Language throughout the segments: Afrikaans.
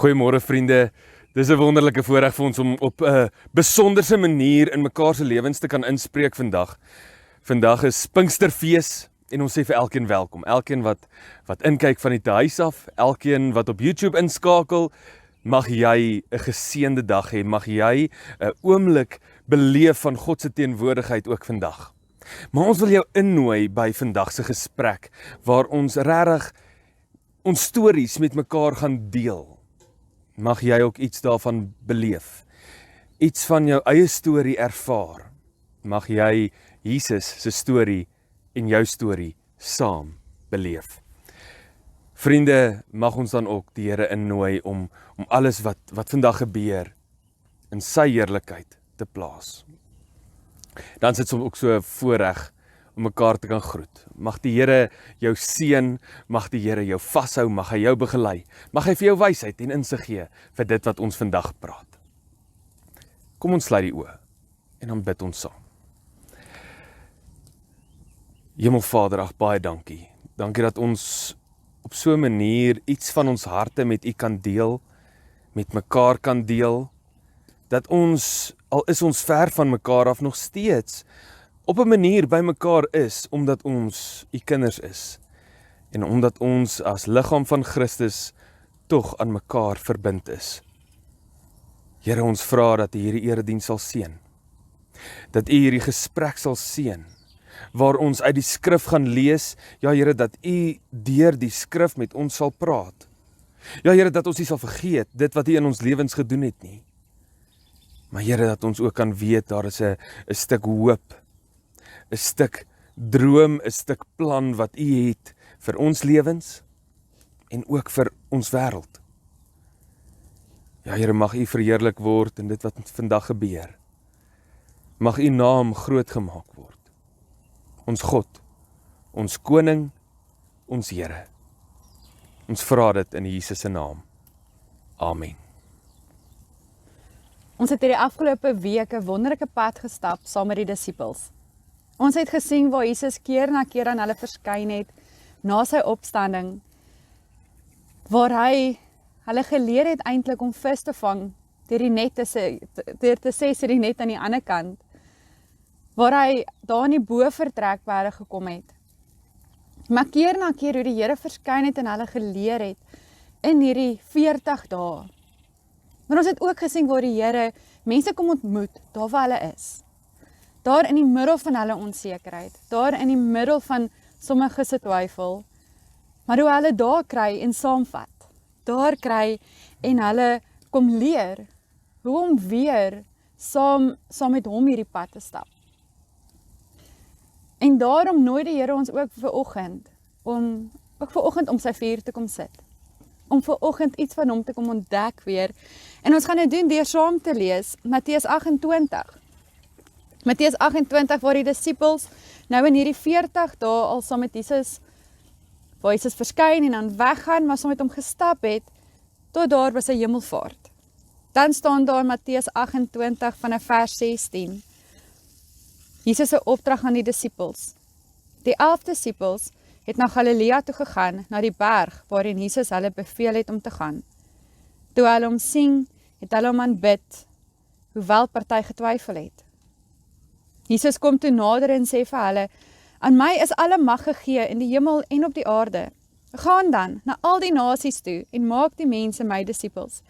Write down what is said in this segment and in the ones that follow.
Goeiemôre vriende, dis 'n wonderlike voorreg vir ons om op 'n besonderse manier in mekaar se lewens te kan inspreek vandag. Vandag is Pinksterfees en ons sê vir elkeen welkom. Elkeen wat inkyk van die huis af, elkeen wat op YouTube inskakel, mag jy 'n geseënde dag hê, mag jy 'n oomblik beleef van God se teenwoordigheid ook vandag. Maar ons wil jou innooi by vandag se gesprek waar ons regtig ons stories met mekaar gaan deel. Mag jy ook iets daarvan beleef, iets van jou eie storie ervaar. Mag jy Jesus se storie en jou storie saam beleef. Vriende, mag ons dan ook die Here innooi om alles wat vandag gebeur in sy heerlikheid te plaas. Dan sit ons ook so voorreg om mekaar te kan groet. Mag die Here jou seën, mag die Here jou vashou, mag hy jou begelei, mag hy vir jou wysheid en insig gee vir dit wat ons vandag praat. Kom ons sluit die oë en dan bid ons saam. Hemelvader, ag baie dankie. Dankie dat ons op so 'n manier iets van ons harte met U kan deel, met mekaar kan deel, dat ons, al is ons ver van mekaar af, nog steeds op 'n manier by mekaar is, omdat ons U kinders is, en omdat ons as liggaam van Christus tog aan mekaar verbind is. Here, ons vra dat U hierdie erediens sal seën, dat U hierdie gesprek sal seën, waar ons uit die skrif gaan lees, ja Here, dat U deur die skrif met ons sal praat. Ja Here, dat ons nie sal vergeet dit wat U in ons lewens gedoen het nie. Maar Here, dat ons ook kan weet, daar is 'n stuk hoop, 'n stuk droom, 'n stuk plan wat U het vir ons lewens en ook vir ons wêreld. Ja Here, mag U verheerlik word in dit wat vandag gebeur. Mag U naam groot gemaak word. Ons God, ons koning, ons Here. Ons vra dit in Jesus se naam. Amen. Ons het hierdie afgelope week 'n wonderlike pad gestap saam met die disippels. Ons het gesien waar Jesus keer na keer aan hulle verskyn het na sy opstanding, waar hy hulle geleer het eintlik om vis te vang deur te sê sy die net aan die ander kant, waar hy daar in die bovertrek by hulle gekom het. Maar keer na keer hoe die Here verskyn het en hulle geleer het in hierdie 40 dae. Maar ons het ook gesien waar die Here mense kom ontmoet, daar waar hulle is. Daar in die middel van hulle onsekerheid, daar in die middel van sommige se twyfel, maar hoe hulle daar kry en saamvat. Daar kry en hulle kom leer hoe om weer saam met hom hierdie pad te stap. En daarom nooi die Here ons ook vanoggend om sy vuur te kom sit. Om vanoggend iets van hom te kom ontdek weer. En ons gaan dit doen deur saam te lees Matteus 28. Matteus 28 waar die disippels nou in hierdie 40 dae al saam met Jesus, waar Jesus verskyn en dan weggaan, maar saam met hom gestap het, tot daar by sy hemelvaart. Dan staan daar in Matteus 28 vanaf vers 16. Jesus se opdrag aan die disippels. Die 11 disippels het na Galilea toe gegaan, na die berg waarin Jesus hulle beveel het om te gaan. Toe hulle hom sien, het hulle hom aanbid, hoewel party getwyfel het. Jesus kom toe nader en sê vir hulle, aan my is alle mag gegee in die hemel en op die aarde. Gaan dan na al die nasies toe en maak die mense my disippels.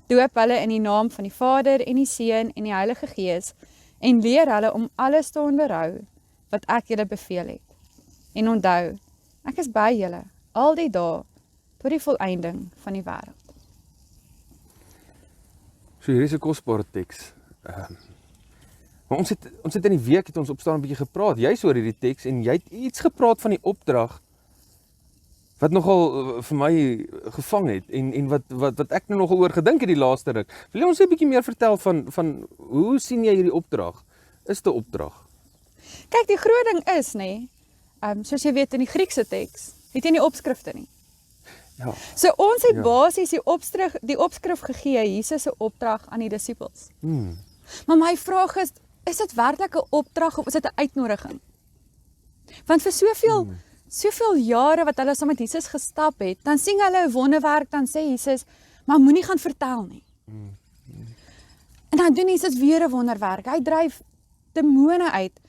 Doop hulle in die naam van die Vader en die Seun en die Heilige Gees en leer hulle om alles te onderhou wat ek julle beveel het. En onthou, ek is by julle al die dae tot die volëinding van die wêreld. So hier is 'n kosbare teks. Maar ons het in die week het ons opstaan 'n bietjie gepraat, juis oor hierdie teks, en jy het iets gepraat van die opdrag wat nogal vir my gevang het en wat ek nou nogal oor gedink het die laaste ruk. Wil jy ons 'n bietjie meer vertel van hoe sien jy hierdie opdrag? Is dit 'n opdrag? Kyk, die groot ding is, soos jy weet in die Griekse teks, het jy nie opskrifte nie. Ja. So ons het basies die opskrif gegee, Jesus se opdrag aan die disippels. Maar my vraag is dit werklik 'n opdrag of is dit 'n uitnodiging? Want vir soveel jare wat hulle saam met Jesus gestap het, dan sien hulle 'n wonderwerk, dan sê Jesus, maar moenie gaan vertel nie. En dan doen Jesus weer 'n wonderwerk. Hy dryf demone uit.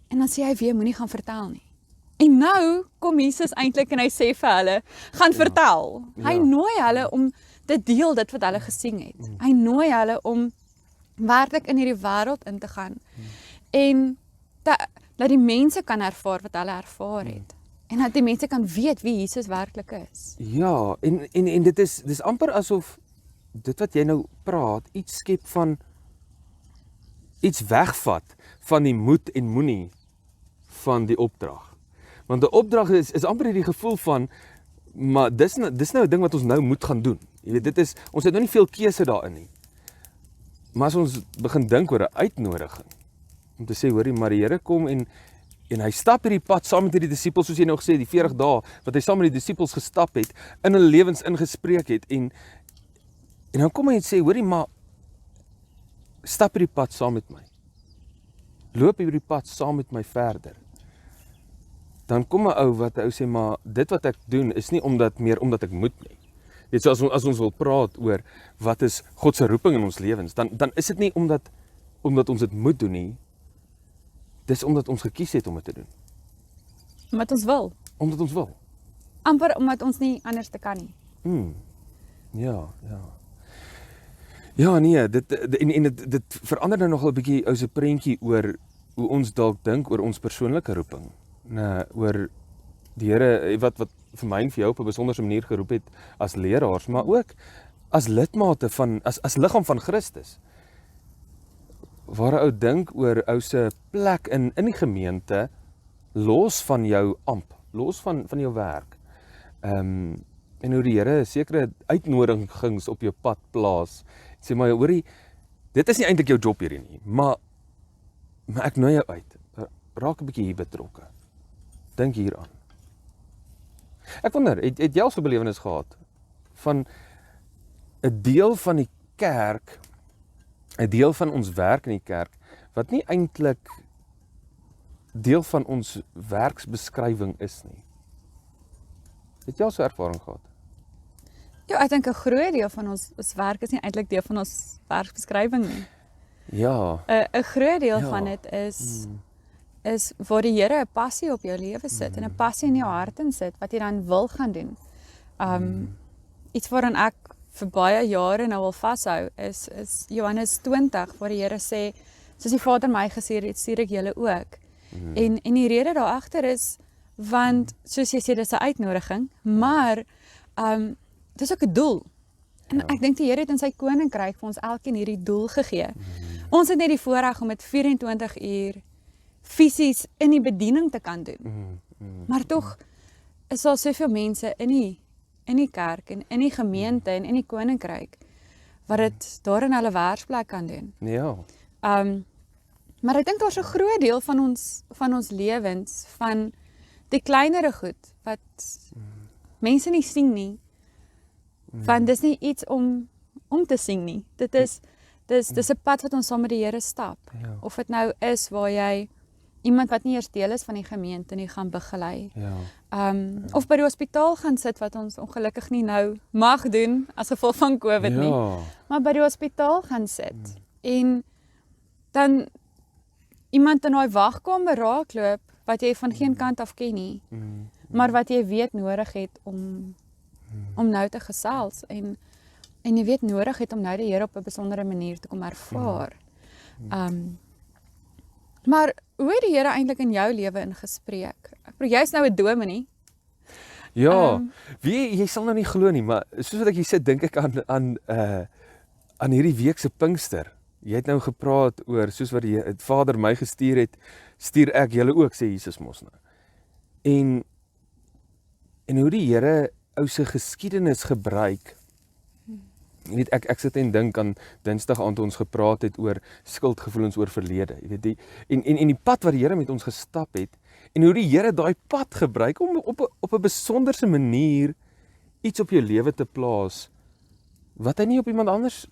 En dan sê hy weer, moenie gaan vertel nie. En nou kom Jesus eintlik en hy sê vir hulle, gaan vertel. Hy nooi hulle om te deel dit wat hulle gesien het. Hy nooi hulle om werklik in hierdie wêreld in te gaan. En dat die mense kan ervaar wat hulle ervaar het. En dat die mense kan weet wie Jesus werklik is. Ja, en dis amper asof dit wat jy nou praat, iets skep van iets wegvat van die moet en moenie van die opdrag. Want die opdrag is amper hierdie gevoel van, maar dis nou 'n ding wat ons nou moet gaan doen. Jy weet, ons het nou nie veel keuse daarin nie. Maar as ons begin dink oor 'n uitnodiging, om te sê, hoorie, maar die Here kom en hy stap hierdie pad saam met hierdie disippels, soos jy nou gesê het, die 40 dae, wat hy saam met die disippels gestap het, in hulle lewens ingespreek het, en dan kom hy en sê, hoorie, maar stap hierdie pad saam met my. Loop hierdie pad saam met my verder. Dan kom 'n ou wat hy sê, maar dit wat ek doen is nie omdat ek moet nie. Weet so, as ons wil praat oor wat is God se roeping in ons lewens, dan is dit nie omdat ons dit moet doen nie. Dis omdat ons gekies het om dit te doen. Omdat ons wil. Omdat ons wil. Amper omdat ons nie anders te kan nie. Ja. Ja, nee, dit verander nou nogal 'n bietjie ou se prentjie oor hoe ons dalk dink oor ons persoonlike roeping. Oor die Here wat vir my en vir jou op 'n besondere manier geroep het as leraars, maar ook as lidmate van as liggaam van Christus. Waar 'n ou dink oor ou se plek in die gemeente, los van jou amp, los van jou werk. En hoe die Here sekere uitnodigings op jou pad plaas. Sê maar, hoorie, dit is nie eintlik jou job hierdie nie, maar ek nooi jou uit. Raak 'n bietjie hier betrokke. Dink hieraan. Ek wonder, het jy al so 'n belewenis gehad van 'n deel van die kerk, 'n deel van ons werk in die kerk, wat nie eintlik deel van ons werksbeskrywing is nie? Het jy al so ervaring gehad? Ja, ek dink 'n groot deel van ons werk is nie eintlik deel van ons werksbeskrywing nie. Ja. 'n groot deel van dit is waar die Here 'n passie op jou lewe sit en 'n passie in jou hart in sit wat jy dan wil gaan doen. Iets waaraan ek vir baie jare nou al vashou is Johannes 20 waar die Here sê, soos die Vader my gestuur het, stuur ek julle ook. En die rede daar agter is want soos jy sê, dis 'n uitnodiging, maar dis ook 'n doel. En ek dink die Here het in sy koninkryk vir ons elkeen hierdie doel gegee. Ons het net die voorreg om dit 24 uur fisies in die bediening te kan doen. Maar tog is daar soveel mense in die kerk en in die gemeente en in die koninkryk wat dit daar in hulle werksplek kan doen. Ja. Maar ek dink daar's 'n groot deel van ons lewens, van die kleinere goed wat mense nie sien nie. Want dis nie iets om te sien nie. Dis 'n pad wat ons saam met die Here stap. Ja. Of dit nou is waar jy iemand wat nie eers deel is van die gemeente nie gaan begelei. Ja. Of by die hospitaal gaan sit wat ons ongelukkig nie nou mag doen as gevolg van COVID nie. Maar by die hospitaal gaan sit en dan iemand in daai wagkamer raakloop wat jy van geen kant af ken nie. Maar wat jy weet nodig het om nou te gesels en jy weet nodig het om nou die Here op 'n besondere manier te kom ervaar. Maar hoe het die Here eintlik in jou lewe ingespreek? Ek bedoel, jy's nou 'n dominee. Ja, jy sal nou nie glo nie, maar soos wat ek hier sit, dink ek aan hierdie week se Pinkster. Jy het nou gepraat oor soos wat die Vader my gestuur het, stuur ek julle ook, sê Jesus mos nou. En hoe die Here ou se geskiedenis gebruik. Jy weet, ek sit en dink aan Dinsdag aand toe ons gepraat het oor skuldgevoelens oor verlede. Jy weet en die pad wat die Here met ons gestap het en hoe die Here daai pad gebruik om op 'n besonderse manier iets op jou lewe te plaas wat hy nie op iemand anders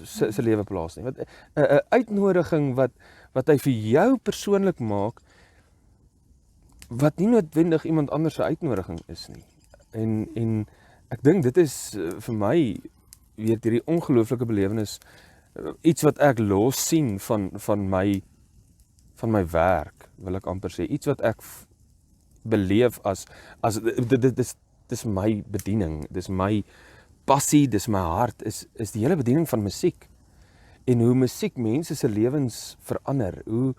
se lewe plaas nie. Wat 'n uitnodiging wat hy vir jou persoonlik maak wat nie noodwendig iemand anders se uitnodiging is nie. En ek dink dit is vir my weet hierdie ongelooflike belewenis, iets wat ek los sien van my werk, wil ek amper sê, iets wat ek beleef as dit is my bediening, dis my passie, dis my hart, is die hele bediening van musiek. En hoe musiek mense se lewens verander, hoe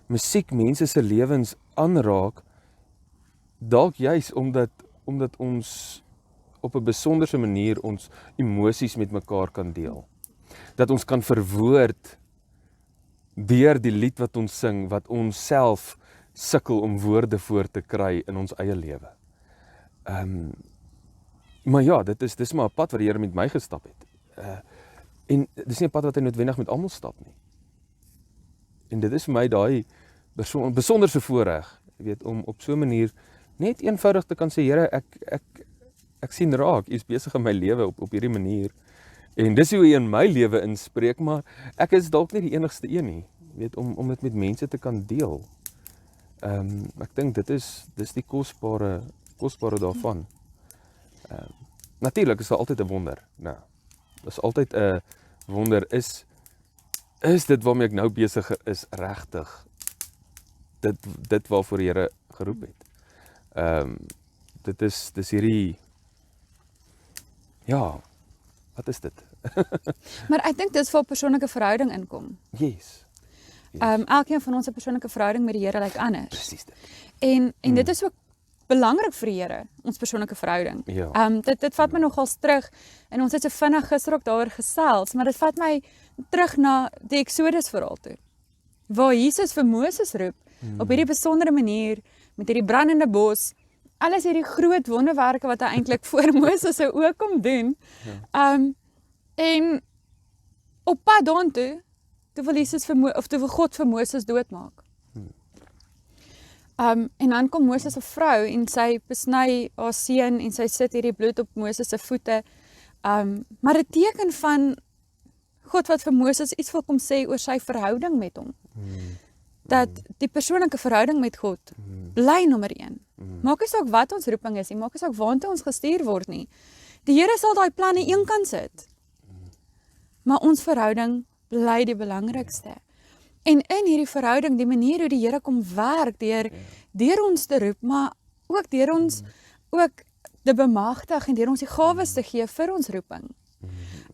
musiek mense se lewens aanraak, dalk juis omdat ons op 'n besonderse manier ons emosies met mekaar kan deel. Dat ons kan verwoord deur die lied wat ons sing, wat ons self sukkel om woorde voor te kry in ons eie lewe. Maar ja, dis maar 'n pad wat die Here met my gestap het. En dis nie 'n pad wat hy noodwendig met almal stap nie. En dit is vir my daai besonderse voorreg, jy weet, om op so 'n manier net eenvoudig te kan sê, Here, ek sien raak, U is besig in my lewe op hierdie manier. En dis hoe U in my lewe inspreek, maar ek is dalk nie die enigste een nie, jy weet, om dit met mense te kan deel. Ek dink dis die kosbare daarvan. Natuurlik is daar altyd 'n wonder. Nou, dis altyd 'n wonder, is dit waarmee ek nou besig is regtig dit waarvoor die Here geroep het. Dis hierdie, ja, wat is dit? Maar ek dink dis waar persoonlike verhouding inkom. Yes. Elkeen van ons 'n persoonlike verhouding met die Here lyk anders. Presies dit. En dit is ook belangrik vir die Here, ons persoonlike verhouding. Ja. Dit vat my nogals terug, en ons het so vinnig gister ook daaroor gesels, maar dit vat my terug na die Exodus verhaal toe, waar Jesus vir Moses roep, op hierdie besondere manier, met hierdie brandende bos, alles hierdie groot wonderwerke wat hy eintlik voor Moses se oë kom doen. En op pad daartoe, toe wil God vir Moses doodmaak. En dan kom Moses se vrou en sy besny haar seun en sy sit hierdie bloed op Moses se voete. Maar 'n teken van God wat vir Moses iets wil kom sê oor sy verhouding met hom. Dat die persoonlike verhouding met God bly nommer 1. Maak nie saak wat ons roeping is nie, maak nie saak waartoe ons gestuur word nie. Die Here sal daai planne eenkant sit. Maar ons verhouding bly die belangrikste. En in hierdie verhouding, die manier hoe die Here kom werk, deur ons te roep, maar ook deur ons ook te bemagtig en deur ons die gawes te gee vir ons roeping.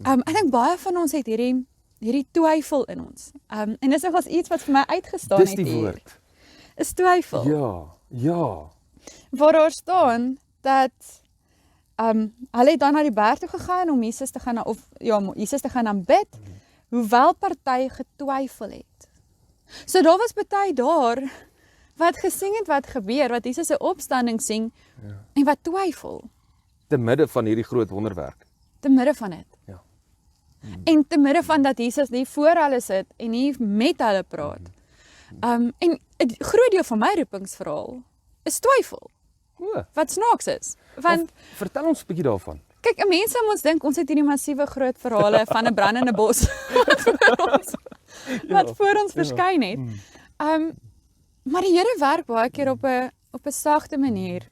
Ek dink baie van ons het hierdie twyfel in ons. En dis nogals iets wat vir my uitgestaan het hier. Dis die woord. Is twyfel. Ja. Waar daar staan dat hulle het dan na die berg toe gegaan om Jesus te gaan aanbid, hoewel party getwyfel het. So daar was party daar wat gesien het wat gebeur, wat Jesus se opstanding sien, en wat twyfel. Te midde van hierdie groot wonderwerk. Te midde van dit. Ja. En te midde van dat Jesus nie voor hulle sit en nie met hulle praat. En 'n groot deel van my roepingsverhaal is twyfel. Wat snaaks is. Want vertel ons 'n bietjie daarvan. kyk, mense moet dink ons het hierdie massiewe groot verhale van 'n brandende bos wat voor ons verskyn het. Maar die Here werk baie keer op 'n sagte manier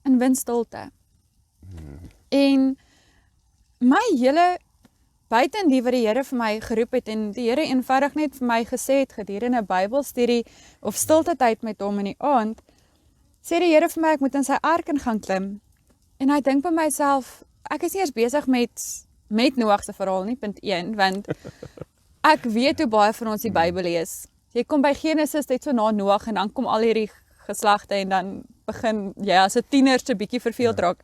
in windstilte. En my hele buiten die wat die Here vir my geroep het en die Here eenvoudig net vir my gesê het gedurende 'n Bybelstudie of stilte tyd met hom in die aand, sê die Here vir my ek moet in sy ark in gaan klim. En hy dink by myself, ek is nie eers besig met Noag se verhaal nie, punt 1, want ek weet hoe baie van ons die Bybel lees. Jy kom by Genesis net so na Noag en dan kom al hierdie geslagte en dan begin jy as 'n tiener so bietjie verveeld raak.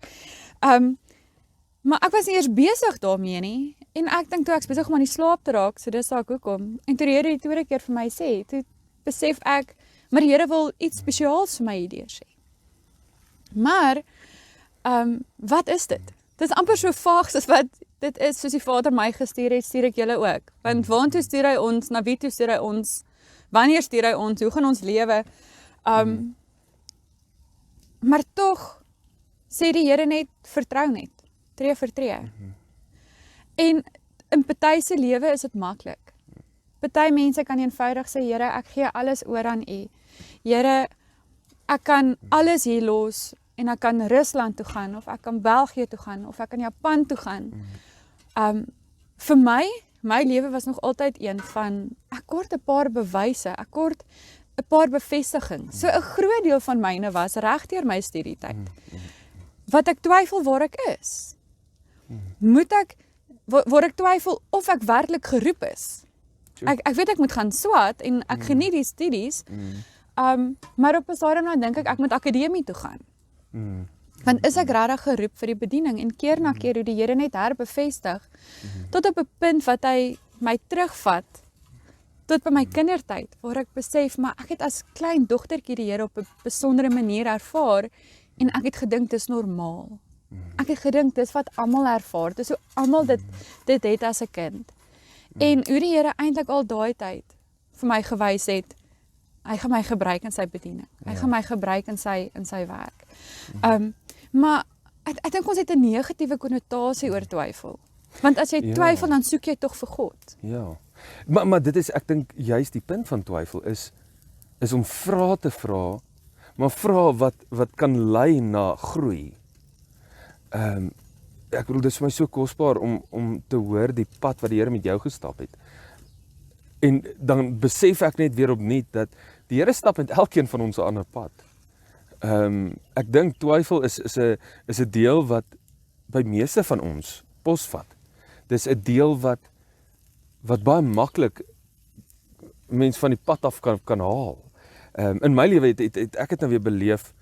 Maar ek was nie eers besig daarmee nie. En ek dink toe ek's besig om aan die slaap te raak, so dis dalk hoekom. En toe die Here die tweede keer vir my sê, toe besef ek, maar die Here wil iets spesiaals vir my hierdeur sê. Maar wat is dit? Dit is amper so vaag soos wat dit is, soos die Vader my gestuur het, stuur ek julle ook. Want waartoe stuur hy ons? Na wie toe stuur hy ons? Wanneer stuur hy ons? Hoe gaan ons lewe? Maar tog sê die Here net, vertrou net, tree vir tree. En in party se lewe is dit maklik. Party mense kan eenvoudig sê, Here, ek gee alles oor aan U. Here, ek kan alles hier los en ek kan Rusland toe gaan, of ek kan België toe gaan, of ek kan Japan toe gaan. Vir my lewe was nog altyd een van, ek kort 'n paar bewyse, ek kort 'n paar bevestigings. So 'n groot deel van myne was regdeur my studietyd. Wat ek twyfel waar ek is. Moet ek, waar ek twyfel of ek werklik geroep is. Ek weet ek moet gaan swat en ek geniet die studies, maar op 'n stadium dan dink ek moet akademie toe gaan. Want is ek regtig geroep vir die bediening en keer na keer hoe die Here net herbevestig tot op 'n punt wat hy my terugvat tot by my kindertyd waar ek besef maar ek het as klein dogtertjie die Here op 'n besondere manier ervaar en ek het gedink dis normaal. Ek het gedink dis wat almal ervaar. Dis hoe almal dit het as 'n kind. En hoe die Here eintlik al daai tyd vir my gewys het, hy gaan my gebruik in sy bediening. Hy gaan my gebruik in sy werk. Maar ek dink ons het 'n negatiewe konnotasie oor twyfel. Want as jy twyfel, dan soek jy tog vir God. Ja. Maar dit is, ek dink juist die punt van twyfel is om vrae te vra, maar vrae wat kan lei na groei. Ek bedoel, dit is vir my so kosbaar om te hoor die pad wat die Here met jou gestap het. En dan besef ek net weer opnuut dat die Here stap met elkeen van ons 'n ander pad. Ek dink twyfel is 'n deel wat by meeste van ons posvat. Dis 'n deel wat baie maklik mense van die pad af kan haal. In my lewe het ek nou weer beleef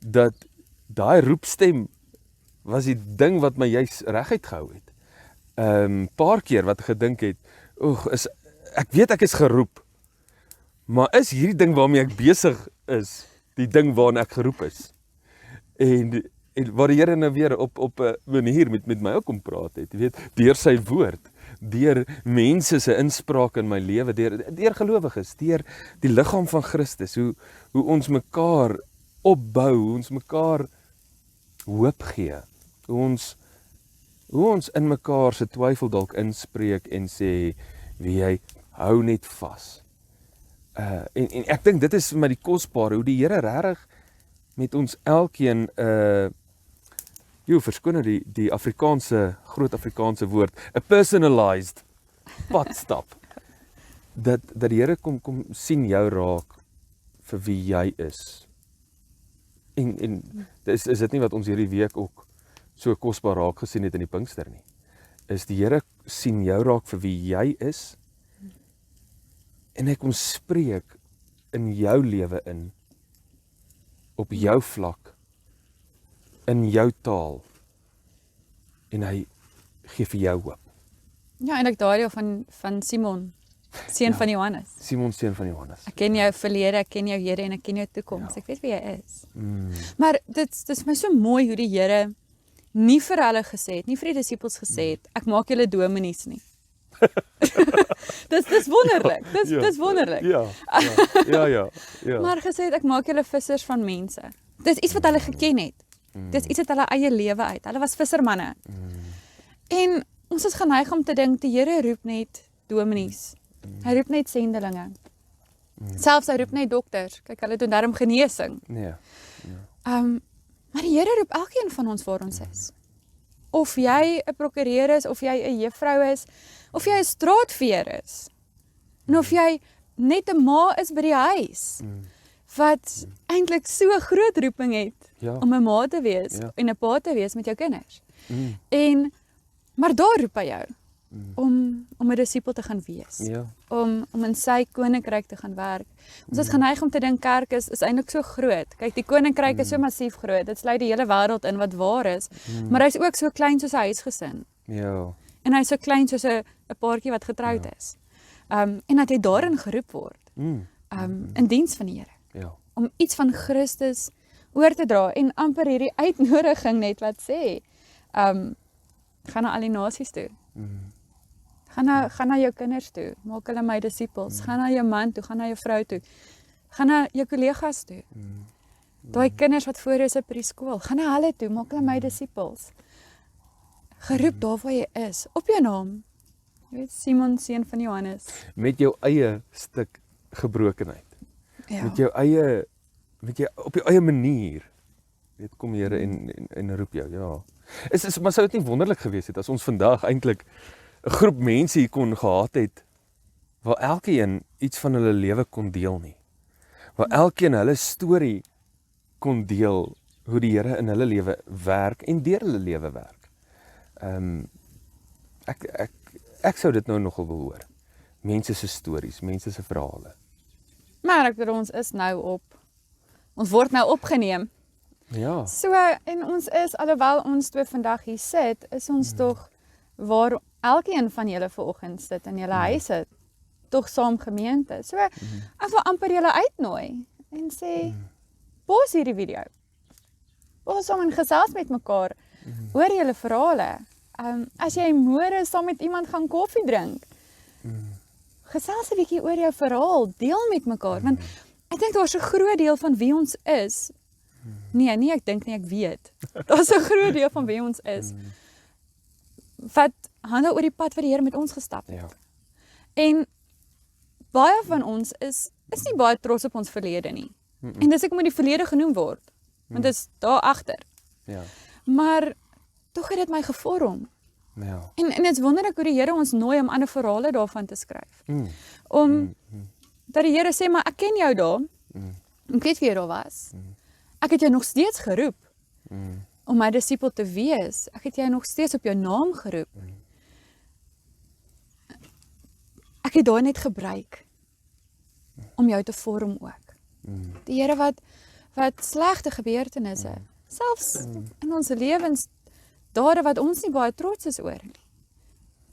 dat daai roepstem was die ding wat my juis reguit gehou het. Paar keer wat ek gedink het, ek weet ek is geroep, maar is hierdie ding waarmee ek besig is, die ding waarna ek geroep is? En waar die Here nou weer op 'n manier met my ook kom praat het, jy weet, deur sy woord, deur mense se inspraak in my lewe, deur gelowiges, deur die liggaam van Christus, hoe ons mekaar opbou, hoe ons mekaar hoop gee, hoe ons in mekaar se twyfel dalk inspreek en sê, wie jy hou net vas. En ek dink dit is vir my die kosbare, hoe die Here regtig met ons elkeen, verskoon die groot Afrikaanse woord, 'n personalized pad stap. Dat die Here kom sien jou raak vir wie jy is. En is dit nie wat ons hierdie week ook so kosbaar raak gesien het in die Pinkster nie? Is die Here sien jou raak vir wie jy is, en hy kom spreek in jou lewe in, op jou vlak, in jou taal, en hy gee vir jou hoop. Ja, en ek daardie van Simon, seun van Johannes. Simon, seun van Johannes. Ek ken jou verlede, ek ken jou hede en ek ken jou toekoms. Ek weet wie jy is. Maar dit is my so mooi hoe die Here nie vir hulle gesê het, nie vir die disippels gesê het, ek maak julle dominees nie. Dis wonderlik. Dis wonderlik. Ja. Maar gesê het, ek maak julle vissers van mense. Dis iets wat hulle geken het. Dis iets uit hulle eie lewe uit. Hulle was vissermanne. En ons is geneig om te dink die Here roep net dominees. Hy roep net sendelinge. Selfs hy roep net dokters. Kyk, hulle doen daarom genesing. Nee. Maar die Here roep elkeen van ons waar ons is. Of jy 'n prokureur is, of jy 'n juffrou is, of jy 'n straatveer is. En of jy net 'n ma is by die huis. Wat eintlik so 'n groot roeping het om 'n ma te wees en 'n pa te wees met jou kinders. Maar daar roep hy jou om 'n disipel te gaan wees. Om in sy koninkryk te gaan werk. Ons is geneig om te dink kerk is eintlik so groot. Kyk, die koninkryk is so massief groot. Dit sluit die hele wêreld in wat waar is, maar hy's ook so klein soos 'n huisgesin. En hy's so klein soos 'n paartjie wat getroud is. En dat hy daarin geroep word. In diens van die Here. Om iets van Christus oor te dra en amper hierdie uitnodiging net wat sê, gaan na al die nasies toe. Gaan na jou kinders toe, maak hulle my disippels. Gaan na jou man toe, gaan na jou vrou toe. Gaan na jou kollegas toe. Daai kinders wat voor jou is op die skool, gaan na hulle toe, maak hulle my disippels. Geroep daar waar jy is, op jou naam. Jy weet, Simon, seun van Johannes. Met jou eie stuk gebrokenheid. Met jou op jou eie manier. Weet, kom Here en roep jou, Maar sou dit nie wonderlik gewees het as ons vandag eintlik 'n groep mense hier kon gehad het waar elkeen iets van hulle lewe kon deel nie. Waar elkeen hulle storie kon deel hoe die Here in hulle lewe werk en deur hulle lewe werk. Ek sou dit nou nogal wil hoor. Mense se stories, mense se verhale. Maar ek bedoel, ons word nou opgeneem. Ja. So, en ons is, alhoewel ons twee vandag hier sit, is ons tog waar elkeen van julle vanoggend sit in julle huise, tog saam gemeente. So, ek wil amper julle uitnooi en sê, pos hierdie video. Pos saam en gesels met mekaar oor julle verhale. As jy môre saam met iemand gaan koffie drink, gesels 'n bietjie oor jou verhaal, deel met mekaar, want ek dink daar's 'n groot deel van wie ons is. Nee, ek dink nie, ek weet. Daar's 'n groot deel van wie ons is wat handel oor die pad wat die Here met ons gestap het. Ja. En baie van ons is nie baie trots op ons verlede nie. En dis ek moet die verlede genoem word, want dit is daar agter. Ja. Maar tog het dit my gevorm. Ja. En dit is wonderlik hoe die Here ons nooi om ander verhale daarvan te skryf. Dat die Here sê, maar ek ken jou daar. Ek weet wie jy daar was. Ek het jou nog steeds geroep om my disipel te wees. Ek het jou nog steeds op jou naam geroep. Ek het daai net gebruik om jou te vorm ook. Die Here wat slegte gebeurtenisse, selfs in ons lewens, dade wat ons nie baie trots is oor nie,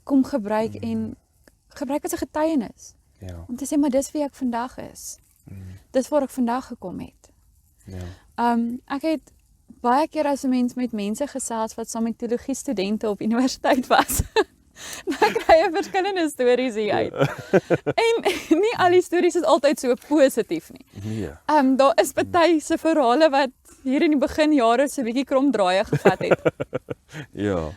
kom gebruik en gebruik as 'n getuienis. Ja. Om te sê, maar dis wie ek vandag is. Dis waar ek vandag gekom het. Ja. Ek het baie keer as 'n mens met mense gesels wat saam met teologie studente op universiteit was. Dan kry jy verskillende stories hier uit. En nie al die stories is altyd so positief nie. Nee. Daar is party se verhale wat hier in die beginjare so 'n bietjie kromdraaie gevat het. Ja.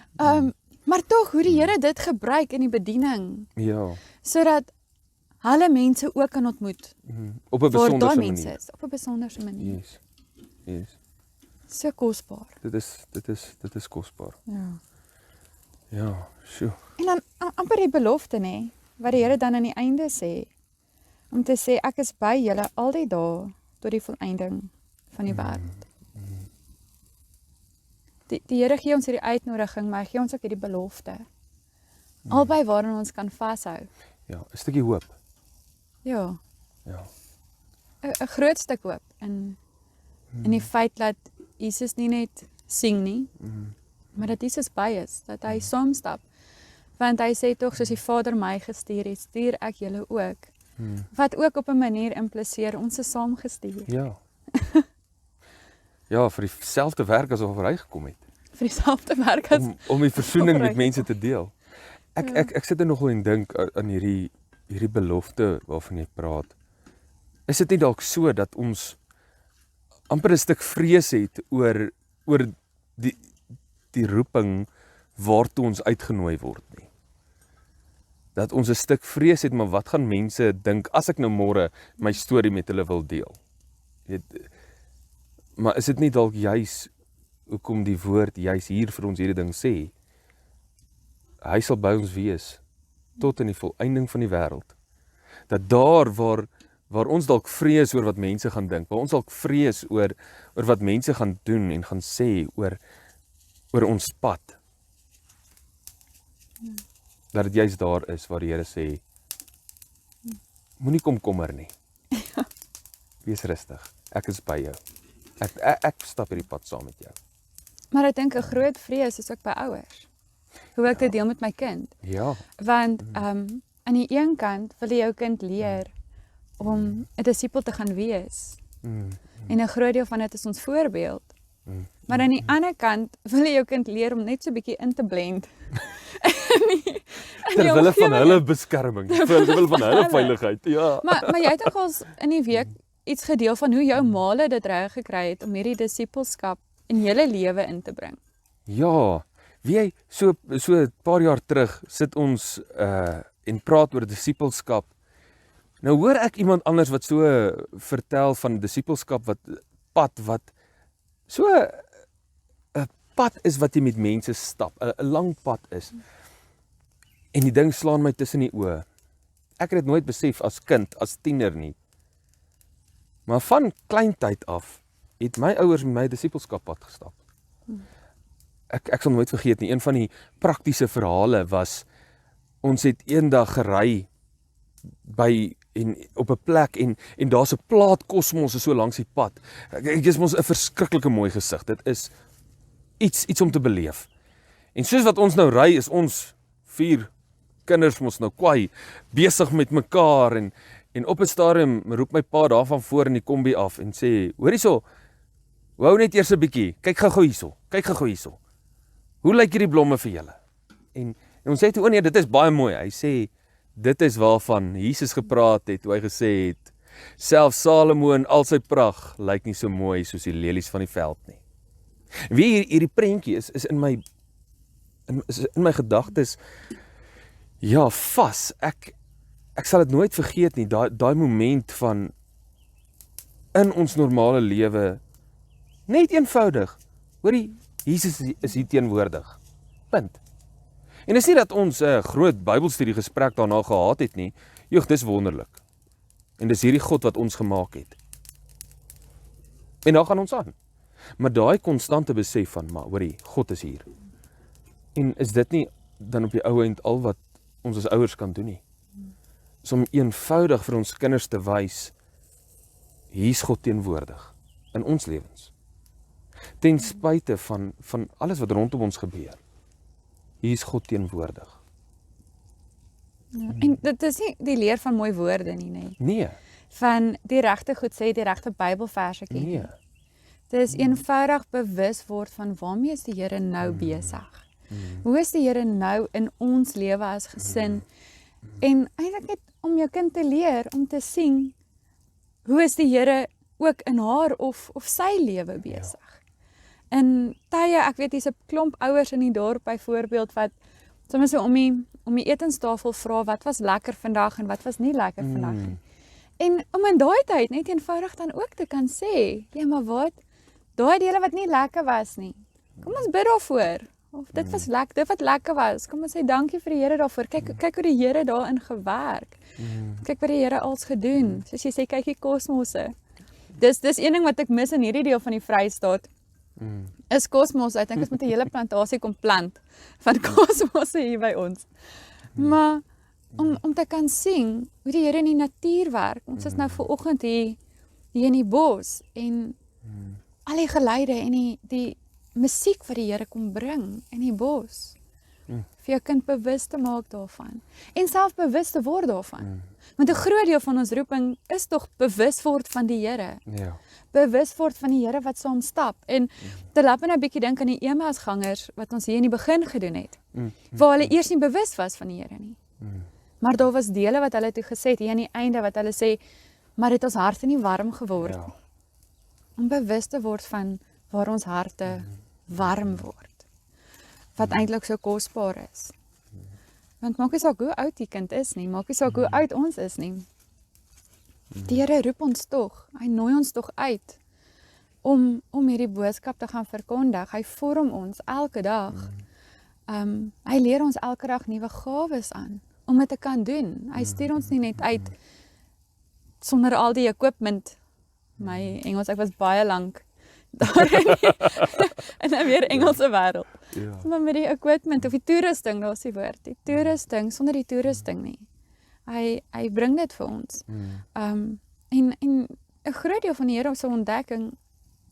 Maar tog hoe die Here dit gebruik in die bediening, Ja. sodat hulle mense ook kan ontmoet. Op 'n Waar daai besondere mense manier. is, op 'n besondere manier. Yes. Yes. So kosbaar. Dit is kosbaar. Ja. Ja, sjoe. En dan amper die belofte nê, wat die Here dan aan die einde sê, om te sê ek is by julle al die dae tot die volëinding van die wêreld. Die Here gee ons hierdie uitnodiging, maar hy gee ons ook hierdie belofte. Albei waarin ons kan vashou. Ja, 'n stukkie hoop. Ja, Ja. 'n groot stuk hoop in die feit dat Jesus nie net sing nie, maar dat Jesus by is, dat hy saamstap. Want hy sê tog, soos die Vader my gestuur het, stuur ek julle ook. Wat ook op 'n manier impliseer, ons is saamgestuur. Ja. Ja, vir dieselfde werk asof hy gekom het. Vir dieselfde werk as Om die versoening met Alright. mense te deel. Ek sit er nogal en dink aan hierdie belofte waarvan jy praat. Is dit nie dalk so dat ons amper 'n stuk vrees het oor die roeping waartoe ons uitgenooi word nie? Dat ons 'n stuk vrees het, maar wat gaan mense dink as ek nou môre my storie met hulle wil deel? Maar is dit nie dalk juis hoekom die woord juis hier vir ons hierdie ding sê? Hy sal by ons wees tot in die volëinding van die wêreld. Dat daar waar ons dalk vrees oor wat mense gaan dink, waar ons dalk vrees oor wat mense gaan doen en gaan sê oor ons pad. Dat dit juis daar is waar die Here sê, moenie komkommer nie. Wees rustig, ek is by jou. Ek stap hierdie pad saam met jou. Maar ek dink 'n groot vrees is ook by ouers. Hoe ek dit deel met my kind. Ja. Want aan die een kant wil jy jou kind leer om 'n disipel te gaan wees. En 'n groot deel van dit is ons voorbeeld. Maar aan die ander kant wil jy jou kind leer om net so 'n bietjie in te blend. Terwille van hulle beskerming, terwille van hulle veiligheid. Ja. Maar jy het ook al in die week iets gedeel van hoe jou maale dit reg gekry het om hierdie disipelskap in julle lewe in te bring. Ja, weet jy, so 'n paar jaar terug sit ons en praat oor disipelskap. Nou hoor ek iemand anders wat so vertel van disipelskap wat so 'n pad is wat jy met mense stap, 'n lang pad is. En die ding slaan my tussen die oë. Ek het dit nooit besef as kind, as tiener nie. Maar van kleintyd af het my ouers met my disippelskappad gestap. Ek sal nooit vergeet nie, een van die praktiese verhale was, ons het eendag gery by en op 'n plek en daar's 'n plaat kosmos so langs die pad. Ek is mos 'n verskriklike mooi gesig. Dit is iets om te beleef. En soos wat ons nou ry, is ons 4 kinders mos nou kwaai besig met mekaar en op 'n stadium roep my pa daarvan voor in die kombi af en sê, hoor hierso, hou net eers 'n bietjie, kyk gou hierso. Hoe lyk hierdie blomme vir julle? En ons sê toe, o nee, dit is baie mooi. Hy sê, dit is waarvan Jesus gepraat het, toe hy gesê het, self Salomo in al sy pragt lyk nie so mooi soos die lelies van die veld nie. En wie hierdie prentjie is in my gedagtes, ja, vas. Ek sal dit nooit vergeet nie, daai moment van in ons normale lewe, net eenvoudig, hoorie, Jesus is hier teenwoordig. Punt. En dis nie dat ons 'n groot Bybelstudie gesprek daarna gehad het nie. Joh, dis wonderlik. En dis hierdie God wat ons gemaak het. En dan gaan ons aan. Maar daai konstante besef van, maar hoorie, God is hier. En is dit nie dan op die ou end al wat ons as ouers kan doen nie? Is om eenvoudig vir ons kinders te wys, hier's God teenwoordig in ons lewens. Ten spyte van alles wat rondom ons gebeur. Hier is God teenwoordig. Ja, en dit is nie die leer van mooi woorde nie. Nee. Van die regte goed sê, die regte Bybelverse ken. Nee. Dit is eenvoudig bewus word van waarmee is die Here nou besig. Hoe is die Here nou in ons lewe as gesin? En eintlik net om jou kind te leer, om te sien, hoe is die Here ook in haar of sy lewe besig? In tye, ek weet hier's 'n klomp ouers in die dorp byvoorbeeld wat soms so om die etenstafel vra wat was lekker vandag en wat was nie lekker vandag nie. En om in daai tyd net eenvoudig dan ook te kan sê, ja maar wat, daai dele wat nie lekker was nie. Kom ons bid daarvoor. Of dit was lekker, dit wat lekker was. Kom ons sê dankie vir die Here daarvoor. Kyk hoe die Here daarin gewerk. Kyk wat die Here als gedoen. Soos jy sê, kyk die kosmosse. Dis een ding wat ek mis in hierdie deel van die Vrystaat. Is kosmos. Ek dink ons moet 'n hele plantasie kom plant van kosmosse hier by ons. Maar om te kan sien hoe die Here in die natuur werk. Ons is nou vanoggend hier in die bos en al die geluide en die musiek wat die Here kom bring in die bos. Vir jou kind bewus te maak daarvan. En self bewus te word daarvan. Want 'n groot deel van ons roeping is tog bewus word van die Here. Ja. Bewus word van die Here wat saam stap. En te laat my nou 'n bietjie dink aan die Emmausgangers wat ons hier in die begin gedoen het. Waar hulle eers nie bewus was van die Here nie. Maar daar was dele wat hulle toe gesê het hier aan die einde wat hulle sê, maar het ons harte nie warm geword nie. Om bewus te word van waar ons harte warm word. Wat eintlik so kosbaar is. Want maak nie saak hoe oud die kind is nie, maak nie saak hoe oud ons is nie. Die Here roep ons tog, hy nooi ons tog uit om hierdie boodskap te gaan verkondig. Hy vorm ons elke dag. Hy leer ons elke dag nuwe gawes aan om dit te kan doen. Hy stuur ons nie net uit sonder al die equipment. My Engels, ek was baie lank daar in 'n weer Engelse wêreld. Ja. Maar met die equipment of die toerusting, daar's die woord. Die toerusting, sonder die toerusting nie. Hy bring dit vir ons. En 'n groot deel van die Here se ontdekking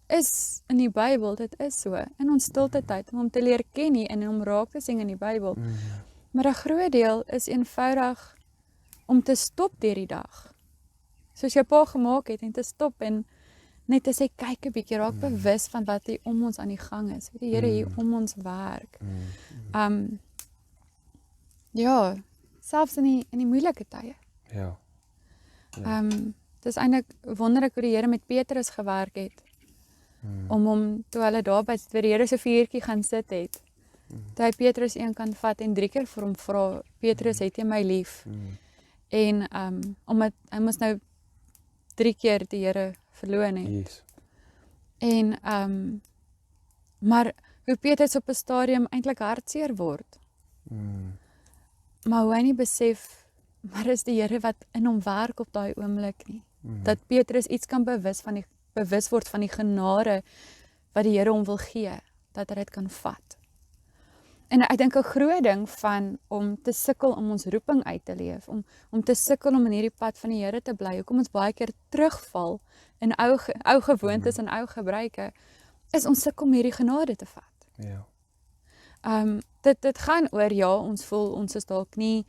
is in die Bybel, dit is so. In ons stilte tyd om hom te leer ken nie en om raak te sien in die Bybel. Maar 'n groot deel is eenvoudig om te stop deur die dag. Soos jou pa gemaak het en te stop en net te sê kyk 'n bietjie, raak bewus van wat hier om ons aan die gang is. Hoe die Here hier om ons werk. Ja, selfs in die moeilike tye. Ja. Dis eintlik wonderlik hoe die Here met Petrus gewerk het. Om hom toe hulle daar by die Here se vuurtjie gaan sit het. Toe hy Petrus een kan vat en 3 keer vir hom vra, Petrus, het jy my lief? En omdat hy moes nou 3 keer die Here verloon het. Yes. En maar hoe Petrus op 'n stadium eintlik hartseer word. Maar hoe hy nie besef, maar is die Here wat in hom werk op daai oomblik nie. Dat Petrus iets kan bewus word van die genade wat die Here hom wil gee, dat hy dit kan vat. En ek dink 'n groot ding van om te sukkel om ons roeping uit te leef, om te sukkel om in hierdie pad van die Here te bly, hoekom ons baie keer terugval in ou gewoontes en ou gebruike, is ons sukkel om hierdie genade te vat. Ja. Dit gaan oor, ja, ons voel ons is dalk nie,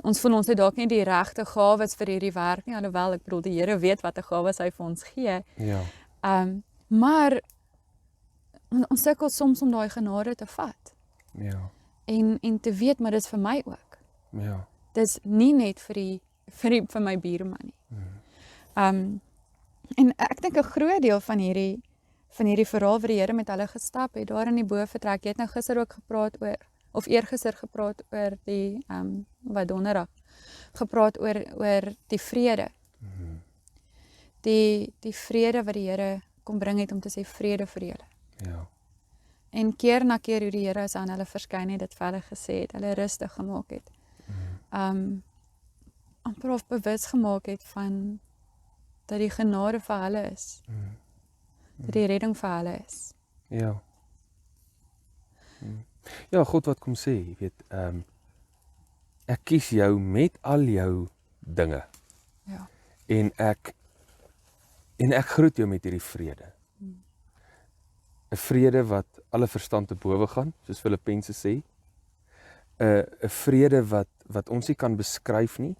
ons voel ons het dalk nie die regte gawes vir hierdie werk nie, alhoewel ek bedoel die Here weet watter gawes hy vir ons gee. Ja. Maar ons sukkel soms om daai genade te vat. Ja. En te weet, maar dis vir my ook. Ja. Dis nie net vir my buurman nie. En ek dink 'n groot deel van hierdie verhaal wat die Here met hulle gestap het, daar in die bovertrek, jy het nou gister ook gepraat oor, of eergister gepraat oor die, wat donderdag, gepraat oor die vrede. Die vrede wat die Here kom bring het om te sê vrede vir julle. Ja. En keer na keer hoe die Here as aan hulle verskyn het, dit vir hulle gesê het, hulle rustig gemaak het. Amper of bewus gemaak het van dat die genade vir hulle is. Dat die redding vir hulle is. Ja. Ja, God wat kom sê, jy weet, ek kies jou met al jou dinge. Ja. En ek groet jou met hierdie vrede. 'n Vrede wat alle verstand te bowe gaan, soos Filippense sê. 'n Vrede wat ons nie kan beskryf nie.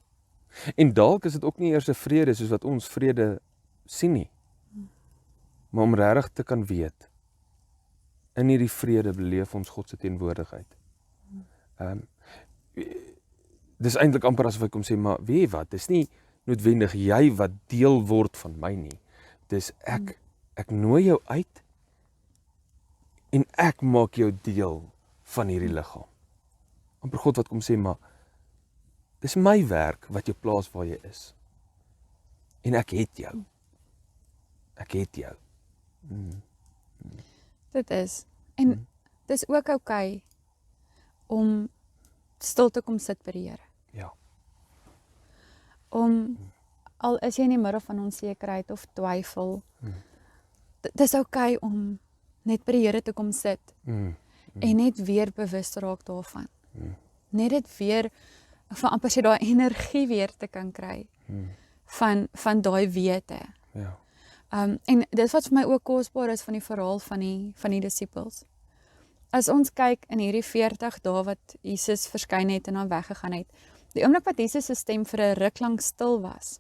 En dalk is dit ook nie eers 'n vrede soos wat ons vrede sien nie. Maar om regtig te kan weet, in hierdie vrede beleef ons God se teenwoordigheid. Dis eintlik amper asof ek kom sê, maar weet jy wat, dis nie noodwendig jy wat deel word van my nie. Dis ek nooi jou uit en ek maak jou deel van hierdie liggaam. Amper God wat kom sê, maar dis my werk wat jou plaas waar jy is. En ek het jou. Ek het jou. Dit is. En dis ook okay om stil te kom sit by die Here. Ja. Al is jy in die middel van onsekerheid of twyfel, dis okay om net by die Here te kom sit en net weer bewus te raak daarvan. Net dit weer, van amper sê daai energie weer te kan kry van daai wete. Ja. En dit wat vir my ook kosbaar is van die verhaal van die disippels. As ons kyk in hierdie 40 dae wat Jesus verskyn het en dan weggegaan het, die oomblik wat Jesus se stem vir 'n ruk lank stil was,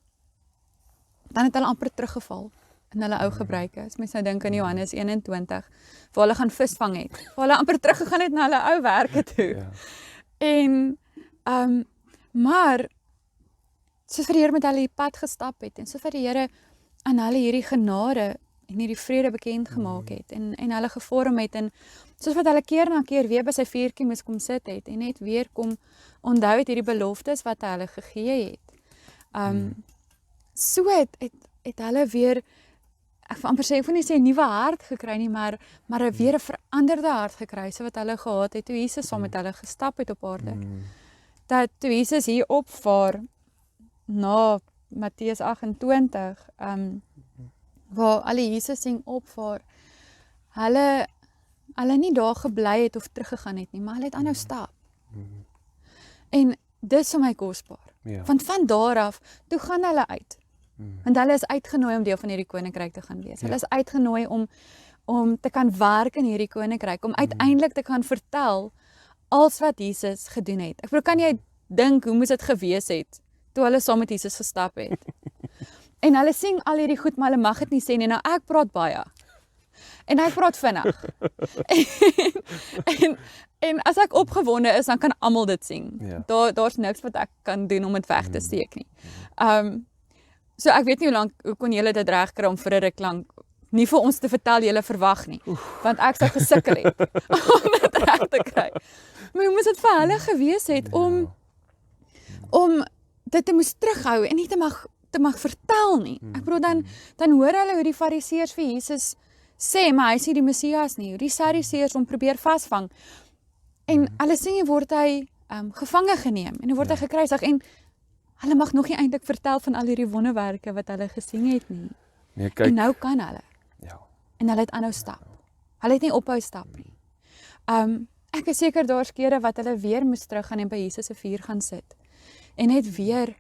dan het hulle amper teruggeval in hulle ou gebruike. As mens nou dink aan Johannes 21, waar hulle gaan visvang het, waar hulle amper teruggegaan het na hulle ou werke toe. Ja. En maar soos vir die Here met hulle die pad gestap het en soos vir die Here aan hulle hierdie genade en hierdie vrede bekend gemaak het en hulle gevorm het en soos wat hulle keer na keer weer by sy vuurtjie moes kom sit het en net weer kom onthou het hierdie beloftes wat hy hulle gegee het. So het hulle weer, ek wil amper sê, ek wil nie sê 'n nuwe hart gekry nie, maar weer 'n veranderde hart gekry, so wat hulle gehad het toe Jesus saam met hulle gestap het op aarde. Dat toe Jesus hier opvaar na Matteus 28, waar alle Jesus sien opvaar, hulle nie daar gebly het of teruggegaan het nie, maar hulle het aanhou stap. En dis vir my kosbaar. Ja. Want van daar af, toe gaan hulle uit. Want hulle is uitgenooi om deel van hierdie koninkryk te gaan wees. Hulle is uitgenooi om te kan werk in hierdie koninkryk, om uiteindelik te kan vertel als wat Jesus gedoen het. Ek bedoel, kan jy dink hoe moes dit gewees het toe hulle saam met Jesus gestap het? En hulle sing al hierdie goed, maar hulle mag dit nie sê nie. Nou ek praat baie. En hy praat vinnig. en as ek opgewonde is, dan kan almal dit sing. Ja. Daar's niks wat ek kan doen om dit weg te steek nie. So ek weet nie hoe kon julle dit regkry om vir 'n ruk lank nie vir ons te vertel julle verwag nie. Want ek sou gesukkel het om dit reg te kry. Maar hoe moes dit vir hulle gewees het om dit te moes terughou en nie te mag vertel nie. Ek bedoel dan hoor hulle hoe die Fariseërs vir Jesus sê, maar hy is nie die Messias nie. Die Sadduseërs hom probeer vasvang. En hulle sê word hy gevange geneem en word hy gekruisig en hulle mag nog nie eintlik vertel van al hierdie wonderwerke wat hulle gesien het nie. Nee, En kyk. nou kan hulle. Ja. En hulle het aanhou stap. Hulle het nie ophou stap nie. Ek is seker daar's kere wat hulle weer moes teruggaan en by Jesus se vuur gaan sit. En net weer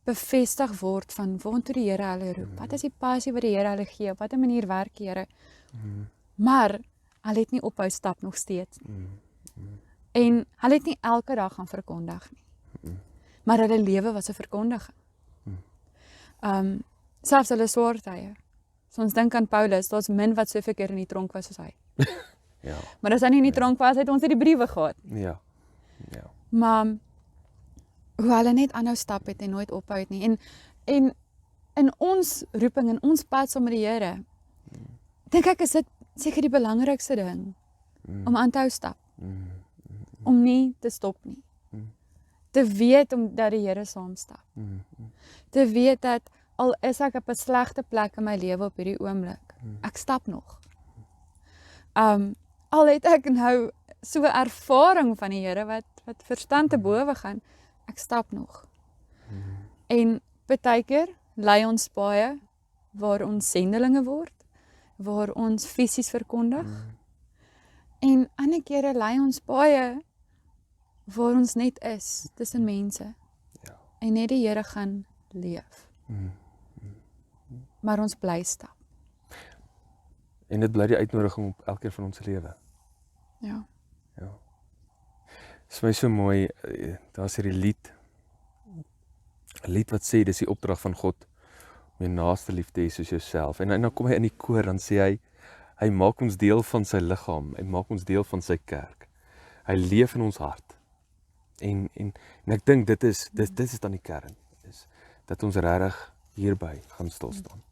bevestig word van waartoe die Here hulle roep. Wat is die passie wat die Here hulle gee? Op watter manier werk die Here? Maar hulle het nie ophou stap nog steeds nie. En hulle het nie elke dag gaan verkondig nie. Maar hulle lewe was 'n verkondiging. Selfs hulle swaar tye. So ons dink aan Paulus, daar's min wat soveel keer in die tronk was soos hy. Ja. Maar as hy nie in die tronk was, het ons nie die briewe gehad. Ja. Ja. Maar hoe hulle net aanhou stap het en nooit ophou het nie. En in ons roeping en ons pad saam met die Here, dink ek is dit seker die belangrikste ding om aan te hou stap. Om nie te stop nie. Te weet dat die Here saam stap. Te weet dat al is ek op 'n slegte plek in my lewe op hierdie oomblik, ek stap nog. Al het ek nou so 'n ervaring van die Here wat verstand te bowe gaan, ek stap nog. En baie keer lei ons baie waar ons sendelinge word, waar ons fisies verkondig. En ander kere lei ons baie waar ons net is tussen mense. Ja. En net die Here gaan leef. Maar ons bly stap. En dit bly die uitnodiging op elkeen van ons se lewe. Ja. Ja. Dis my so mooi, daar's hierdie lied. 'n Lied wat sê dis die opdrag van God om jou naaste lief te hê soos jouself. En dan kom hy in die koor dan sê hy maak ons deel van sy liggaam, hy maak ons deel van sy kerk. Hy leef in ons hart. En ek dink dit is dan die kern, is dat ons regtig hierby gaan stil staan.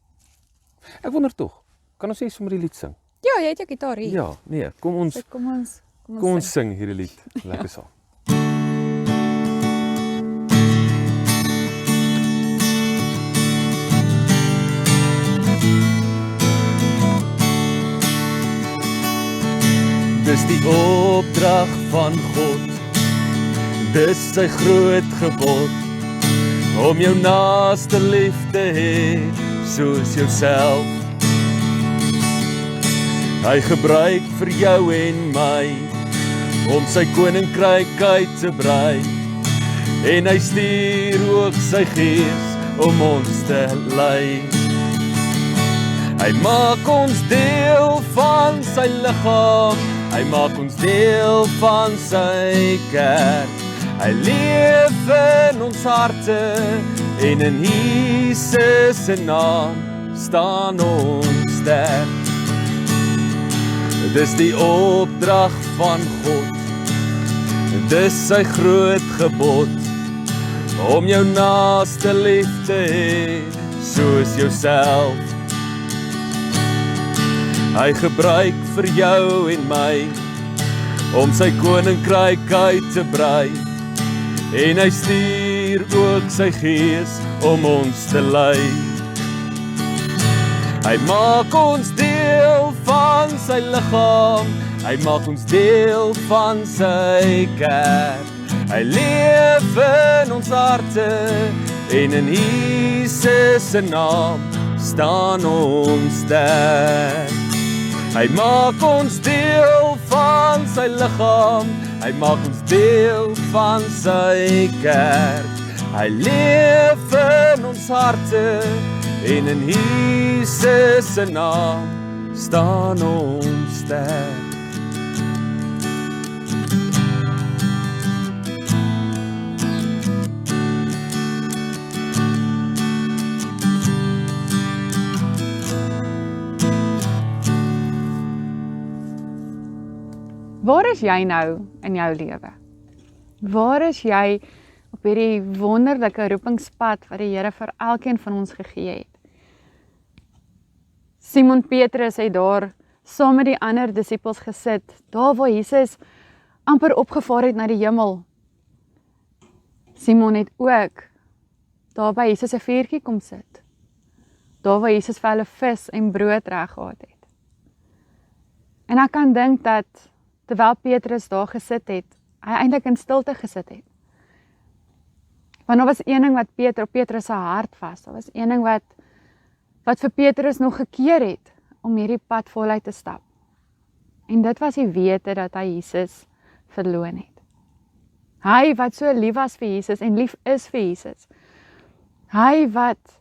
Ek wonder tog, kan ons sommer die lied sing? Ja, jy het jou gitaar hier. Ja, nee, kom ons So kom ons sing hierdie lied lekker saam. Dis die opdrag van God, dis sy groot gebod, om jou naaste lief te hê, soos jouself. Hy gebruik vir jou en my, om sy koninkryk uit te brei, en hy stuur ook sy gees, om ons te lei. Hy maak ons deel van sy liggaam, hy maak ons deel van sy kerk. Hy leef in ons harte, en in Jesus se naam staan ons sterk. Dis die opdrag van God, dis sy groot gebod, om jou naaste lief te hê, soos jouself. Hy gebruik vir jou en my, om sy koninkryk uit te brei, en hy stuur ook sy gees, om ons te lei. Hy maak ons deel van sy liggaam, hy maak ons deel van sy kerk. Hy leef in ons harte, en in Jesus se naam staan ons sterk. Hy maak ons deel van sy liggaam, hy maak ons deel van sy kerk. Hy leef in ons harte, en in Jesus se naam staan ons sterk. Waar is jy nou in jou lewe? Waar is jy op hierdie wonderlike roepingspad wat die Here vir elkeen van ons gegee het? Simon Petrus het daar saam met die ander disippels gesit, daar waar Jesus amper opgevaar het na die hemel. Simon het ook daar by Jesus se vuurtjie kom sit. Daar waar Jesus vir hulle vis en brood reg gehad het. En ek kan dink dat, terwyl Petrus daar gesit het, hy eintlik in stilte gesit het. Want daar was een ding wat op Petrus se hart was, daar was een ding wat vir Petrus nog gekeer het, om hierdie pad voluit te stap. En dit was die wete dat hy Jesus verloon het. Hy wat so lief was vir Jesus en lief is vir Jesus. Hy wat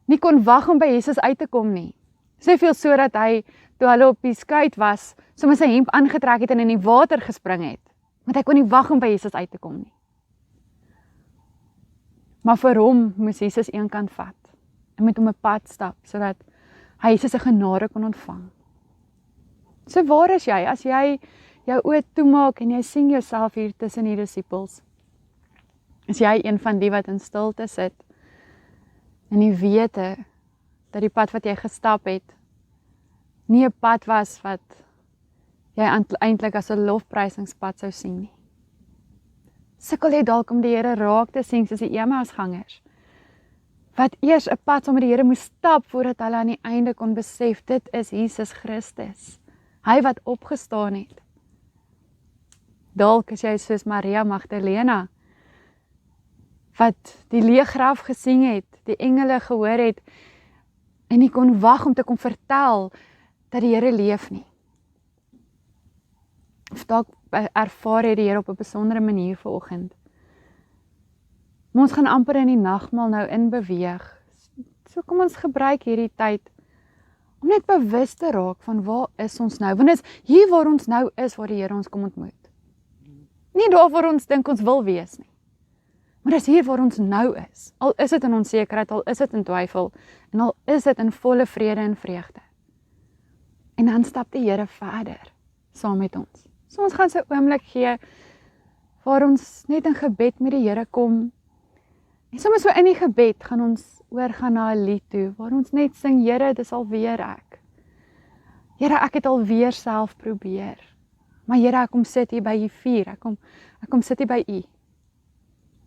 nie kon wag om by Jesus uit te kom nie. Soveel so dat hy, toe hulle op die skuit was, sommer sy hemp aangetrek het en in die water gespring het. Want hy kon nie wag om by Jesus uit te kom nie. Maar vir hom moes Jesus een kant vat. En met hom 'n pad stap, sodat hy Jesus se genade kon ontvang. So waar is jy, as jy jou oë toemaak en jy sien jouself hier tussen die disippels? Is jy een van die wat in stilte sit, en die wete, dat die pad wat jy gestap het, nie 'n pad was wat jy eintlik as 'n lofprysingspad sou sien nie. Sukkel jy dalk om die Here raak te sien soos die Emmausgangers, wat eers 'n pad saam met die Here moes stap, voordat hulle aan die einde kon besef, dit is Jesus Christus, hy wat opgestaan het. Dalk is jy soos Maria Magdalena, wat die leë graf gesien het, die engele gehoor het, en nie kon wag om te kom vertel, dat die Here leef nie. Of dalk ervaar jy die Here op 'n besondere manier vanoggend. Maar ons gaan amper in die nagmaal nou inbeweeg. So kom ons gebruik hierdie tyd, om net bewus te raak van waar is ons nou. Want dit is hier waar ons nou is, waar die Here ons kom ontmoet. Nie daar waar ons dink ons wil wees nie. Maar dis hier waar ons nou is. Al is dit in onsekerheid, al is dit in twyfel, en al is dit in volle vrede en vreugde. En dan stap die Here verder, saam met ons. So ons gaan so 'n oomblik gee, waar ons net in gebed met die Here kom. En soms so in die gebed gaan ons oorgaan na 'n lied toe, waar ons net sing, Here, dis alweer ek. Here, ek het alweer self probeer. Maar Here, ek kom sit hier by die vuur, ek kom sit hier by U.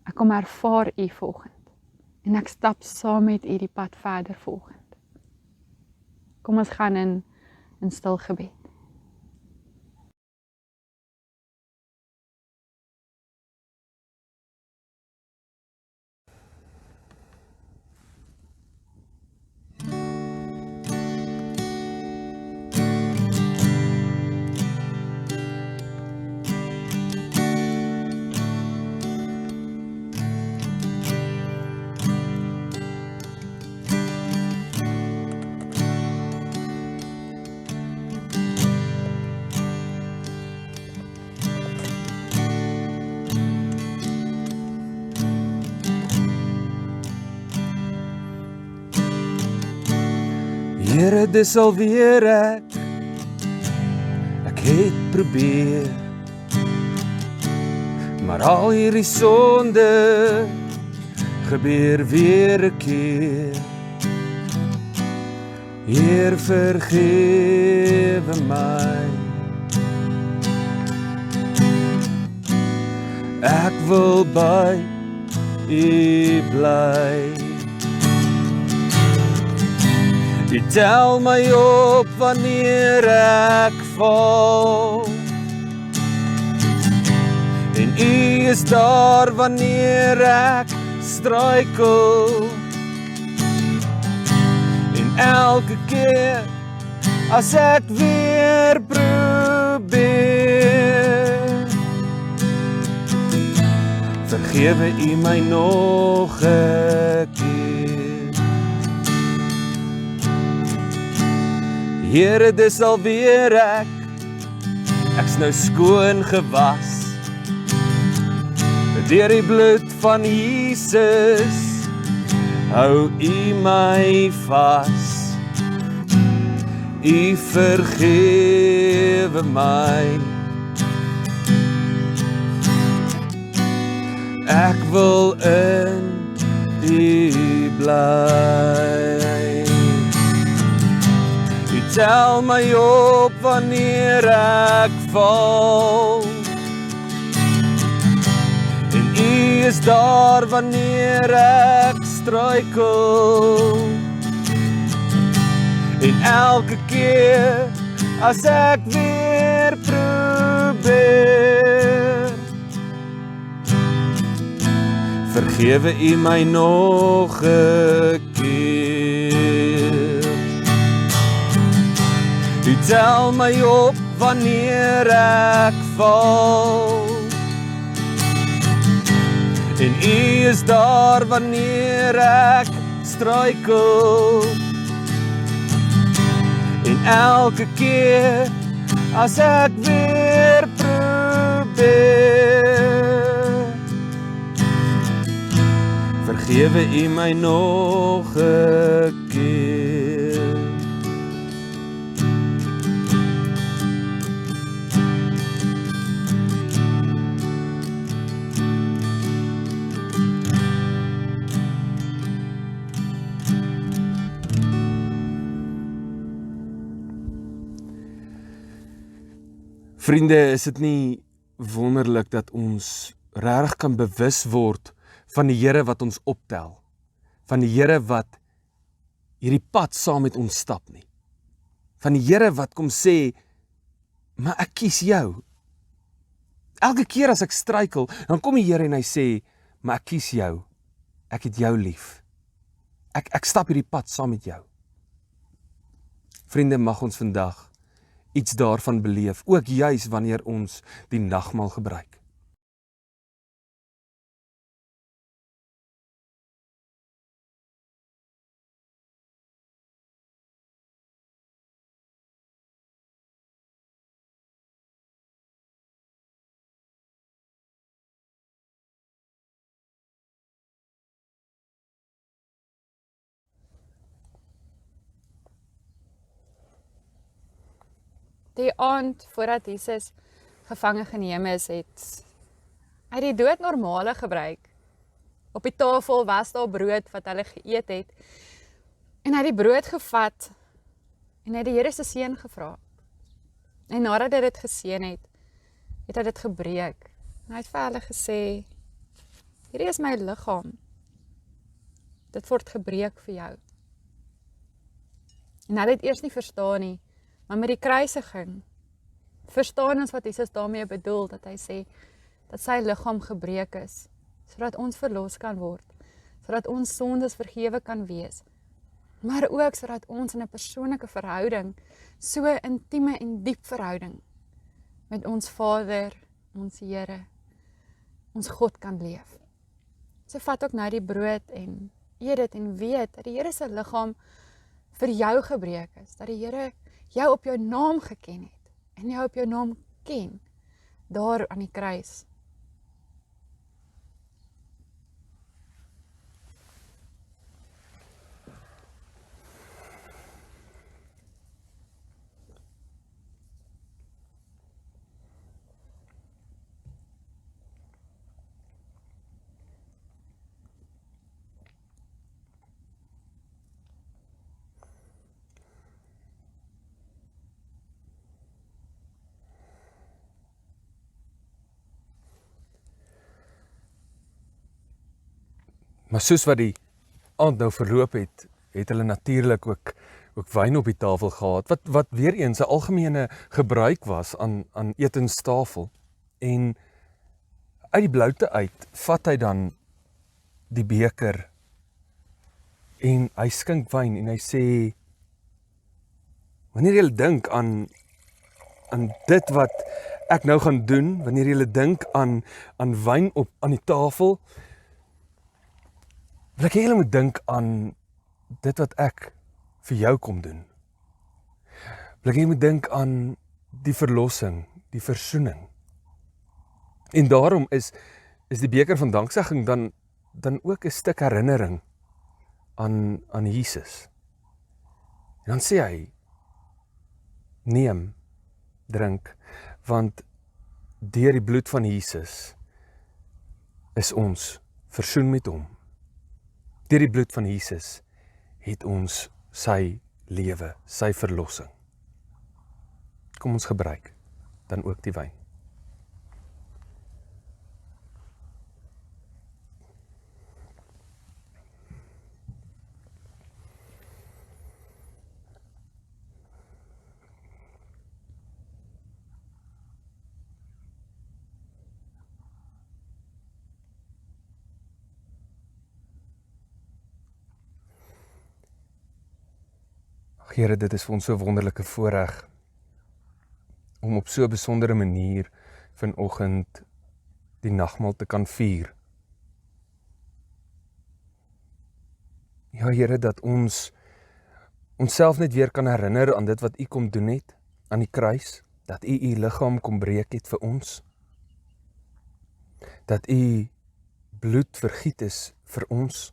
Ek kom ervaar U vanoggend. En ek stap saam met U die pad verder vanoggend. Kom ons gaan in stil gebed. Here, dis alweer ek het probeer, maar al hierdie sonde gebeur weer 'n keer. Heer, vergewe my. Ek wil by U bly. U tel my op wanneer ek val, en U is daar wanneer ek struikel. En elke keer as ek weer probeer, vergewe U my nog 'n keer. Here, dis alweer ek's nou skoon gewas deur die bloed van Jesus. Hou U my vas, U vergewe my. Ek wil in U bly. Tel my op wanneer ek val, en U is daar wanneer ek struikel. En elke keer as ek weer probeer. Vergewe U my nog 'n keer. U tel my op wanneer ek val, en U is daar wanneer ek struikel. En elke keer as ek weer probeer, vergewe U my nog 'n keer. Vriende, is dit nie wonderlik dat ons regtig kan bewus word van die Here wat ons optel, van die Here wat hierdie pad saam met ons stap nie, van die Here wat kom sê, maar ek kies jou. Elke keer as ek struikel, dan kom die Here en hy sê, maar ek kies jou, ek het jou lief, ek stap hierdie pad saam met jou. Vriende, mag ons vandag iets daarvan beleef, ook juis wanneer ons die nagmaal gebruik. Die aand voordat Jesus gevange geneem is, het hy die doodnormale gebruik. Op die tafel was daar brood wat hulle geëet het, en hy het die brood gevat, en hy het die Here se seën gevra. En nadat hy dit geseën het, het hy dit gebreek. En hy het vir hulle gesê, hierdie is my liggaam. Dit word gebreek vir jou. En hulle het eers nie verstaan nie, maar met die kruisiging verstaan ons wat Jesus daarmee bedoel, dat hy sê, dat sy liggaam gebreek is, sodat ons verlos kan word, sodat ons sondes vergewe kan wees, maar ook sodat ons in 'n persoonlike verhouding, so 'n intieme en diep verhouding, met ons Vader, ons Here, ons God kan leef. So vat ook nou die brood en eet dit en weet, dat die Here se liggaam vir jou gebreek is, dat die Here jou op jou naam geken het, en jou op jou naam ken, daar aan die kruis. Maar soos wat die aand nou verloop het, het hulle natuurlik ook wyn op die tafel gehad, wat weer eens 'n algemene gebruik was aan etenstafel. En uit die bloute uit, vat hy dan die beker, en hy skink wyn, en hy sê, wanneer jy dink aan dit wat ek nou gaan doen, wanneer jy dink aan wyn aan die tafel, wil ek hê julle moet dink aan dit wat ek vir jou kom doen. Wil ek hê jy moet dink aan die verlossing, die versoening. En daarom is die beker van danksegging dan ook 'n stuk herinnering aan Jesus. En dan sê hy, neem, drink, want deur die bloed van Jesus is ons versoen met hom. Deur die bloed van Jesus het ons sy lewe, sy verlossing. Kom ons gebruik dan ook die wyn. Here, dit is vir ons so 'n wonderlike voorreg om op so 'n besondere manier vanoggend die nagmaal te kan vier. Ja, Here, dat ons onsself net weer kan herinner aan dit wat U kom doen het aan die kruis, dat U U liggaam kom breek het vir ons, dat U bloed vergiet is vir ons.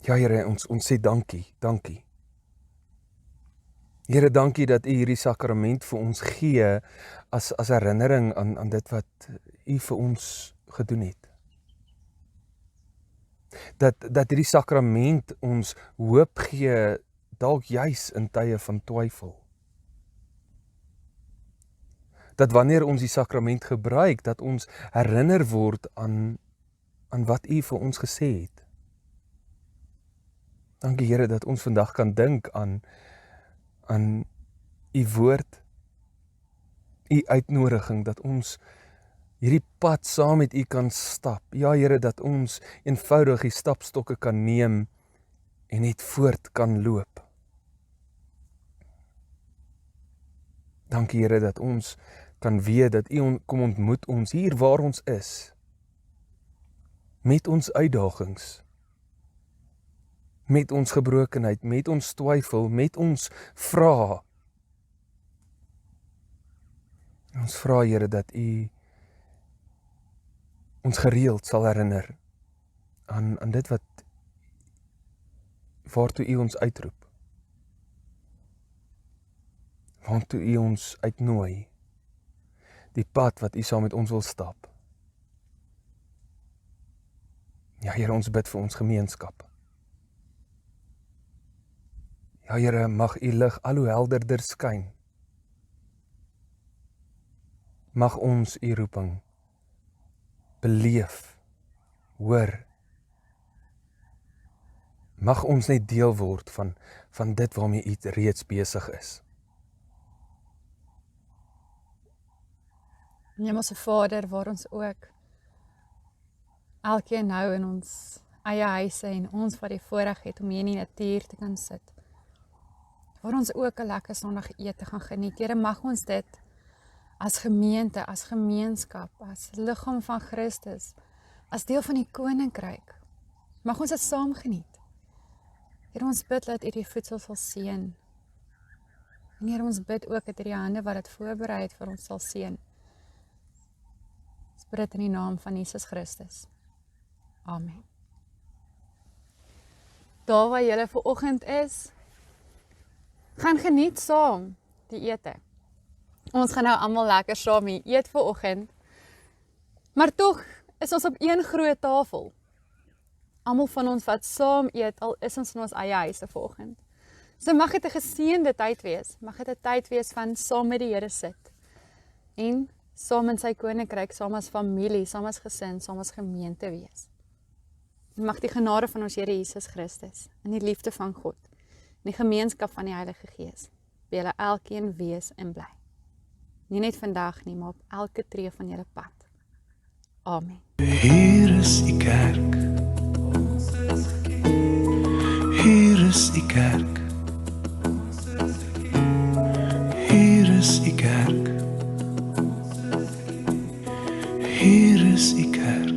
Ja, Here, ons sê dankie, dankie. Here, dankie dat U hierdie sakrament vir ons gee as herinnering aan dit wat U vir ons gedoen het. Dat hierdie sakrament ons hoop gee, dalk juis in tye van twyfel. Dat wanneer ons die sakrament gebruik, dat ons herinner word aan wat U vir ons gesê het. Dankie Here dat ons vandag kan dink aan U woord, U uitnodiging, dat ons hierdie pad saam met U kan stap. Ja Here, dat ons eenvoudig die stapstokke kan neem en net voort kan loop. Dankie Here dat ons kan weet dat U kom ontmoet ons hier waar ons is, met ons uitdagings, met ons gebrokenheid, met ons twyfel, met ons vrae. Ons vra Here dat U ons gereeld sal herinner aan dit waartoe U ons uitroep, waartoe U ons uitnooi, die pad wat U saam met ons wil stap. Ja Here, ons bid vir ons gemeenskap. Ja Here, mag U lig al hoe helderder skyn. Mag ons U roeping beleef, hoor. Mag ons net deel word van dit waarmee U reeds besig is. Hemelse Vader, waar ons ook elkeen nou in ons eie huise en ons wat die voorreg het om hier in die natuur te kan sit, waar ons ook 'n lekker sondagete gaan geniet. Here, mag ons dit as gemeente, as gemeenskap, as liggaam van Christus, as deel van die koninkryk, mag ons dit saam geniet. Here, ons bid dat U die voedsel sal seën. En Here, ons bid ook dat U die hande wat dit voorberei het vir ons sal seën. Ons bid dit in die naam van Jesus Christus. Amen. Daar waar julle vanoggend is, gaan geniet saam die ete. Ons gaan nou almal lekker saam hier eet vanoggend. Maar tog is ons op een groot tafel. Almal van ons wat saam eet, al is ons in ons eie huise vanoggend. So mag dit 'n geseënde tyd wees. Mag dit 'n tyd wees van saam met die Here sit. En saam in sy koninkryk, saam as familie, saam as gesin, saam as gemeente wees. En mag die genade van ons Here Jesus Christus en die liefde van God en die gemeenskap van die Heilige Gees by julle elkeen wees en bly. Nie net vandag nie, maar op elke tree van julle pad. Amen. Hier is die kerk. Hier is die kerk. Hier is die kerk. Hier is die kerk.